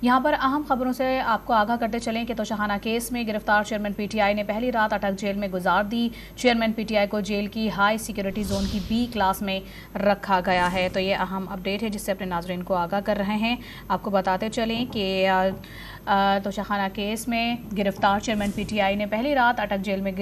यहाँ पर अहम खबरों से आपको आगाह करते चलें कि तोशाखाना केस में गिरफ्तार चेयरमैन पीटीआई ने पहली रात अटक जेल में गुजार दी। चेयरमैन पीटीआई को जेल की हाई सिक्योरिटी जोन की बी क्लास में रखा गया है। तो ये अहम अपडेट है जिससे अपने नाजरीन को आगाह कर रहे हैं। आपको बताते चलें कि तोशाखाना केस में गिरफ्तार चेयरमैन पीटीआई ने पहली रात अटक जेल में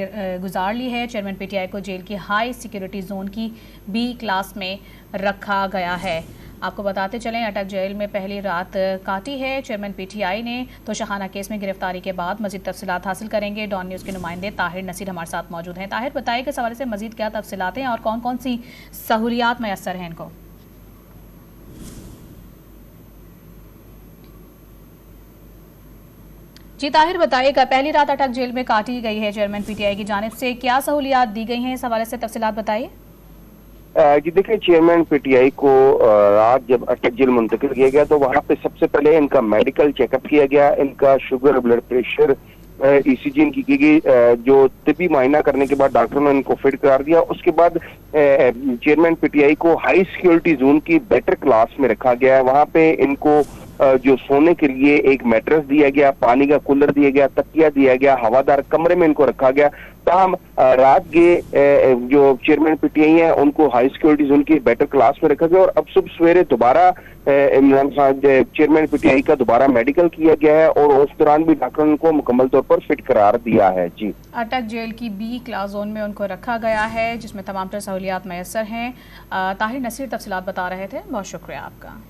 गुजार ली है। चेयरमैन पीटीआई को जेल की हाई सिक्योरिटी जोन की बी क्लास में रखा गया है। आपको बताते चलें अटक जेल में पहली रात काटी है चेयरमैन पीटीआई ने। तोशाखाना केस में गिरफ्तारी के बाद मजीद तफसीलात हासिल करेंगे। डॉन न्यूज़ के नुमाइंदे ताहिर नसीर हमारे साथ मौजूद हैं। ताहिर, बताइए कि इस हवाले से मजीद क्या तफसीलात हैं और कौन कौन सी सहूलियात मैसर हैं इनको? जी ताहिर, बताइएगा, पहली रात अटक जेल में काटी गई है चेयरमैन पीटीआई की जानिब से, क्या सहूलियात दी गई हैं, इस हवाले से तफसीलात बताइए। जी देखिए, चेयरमैन पीटीआई को रात जब अटक जेल मुंतकिल किया गया तो वहां पे सबसे पहले इनका मेडिकल चेकअप किया गया। इनका शुगर, ब्लड प्रेशर, ईसीजी इनकी की गई। जो तिब्बी मायना करने के बाद डॉक्टरों ने इनको फिट करार दिया। उसके बाद चेयरमैन पीटीआई को हाई सिक्योरिटी जोन की बेटर क्लास में रखा गया है। वहां पे इनको जो सोने के लिए एक मैट्रेस दिया गया, पानी का कूलर दिया गया, तकिया दिया गया, हवादार कमरे में इनको रखा गया। तमाम रात के जो चेयरमैन पीटीआई हैं उनको हाई सिक्योरिटी जोन की बेटर क्लास में रखा गया और अब सुबह सवेरे दोबारा इमरान खान चेयरमैन पीटीआई का दोबारा मेडिकल किया गया है और उस दौरान भी डॉक्टर ने उनको मुकम्मल तौर पर फिट करार दिया है। जी, अटक जेल की बी क्लास जोन में उनको रखा गया है जिसमें तमाम तरह सहूलियात मैसर हैं। ताहिर नसीर तफसीलात बता रहे थे, बहुत शुक्रिया आपका।